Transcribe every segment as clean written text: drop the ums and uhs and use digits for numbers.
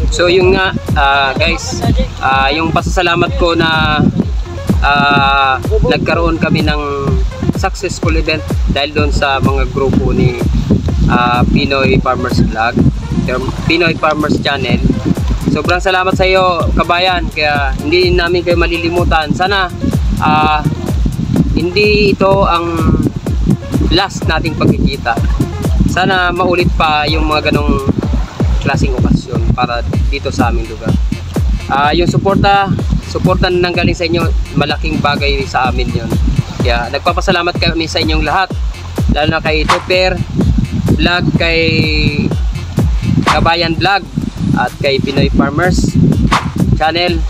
So yung nga guys, yung pasasalamat ko na nagkaroon kami ng successful event dahil doon sa mga grupo ni Pinoy Farmers Vlog, Pinoy Farmers Channel. Sobrang salamat sa iyo, kabayan, kaya hindi namin kayo malilimutan. Sana hindi ito ang last nating pagkikita. Sana maulit pa yung mga ganong klaseng okasyon para dito sa aming lugar. Yung suporta nang galing sa inyo, malaking bagay sa amin yun. Kaya nagpapasalamat kami sa inyong lahat, lalo na kay Tupper Vlog, kay Kabayan Vlog, at kay Pinoy Farmers Channel,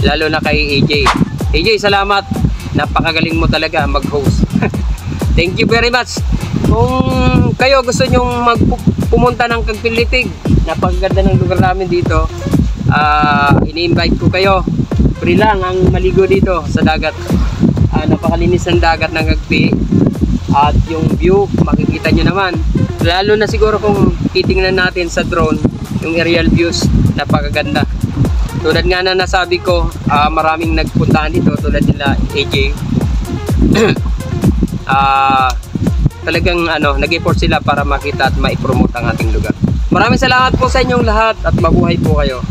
lalo na kay AJ. AJ, salamat, napakagaling mo talaga mag-host. Thank you very much. Kung kayo gusto nyong pumunta ng Cagpilitig, napakaganda ng lugar namin dito, ini-invite ko kayo. Free lang ang maligo dito sa dagat. Napakalinis ng dagat ng Cagpi, at yung view makikita nyo naman, lalo na siguro kung titingnan natin sa drone yung aerial views, napakaganda. Tulad nga na nasabi ko, maraming nagpuntahan dito tulad nila AJ. Talagang nag-effort sila para makita at ma-promote ang ating lugar. Maraming salamat po sa inyong lahat at mabuhay po kayo.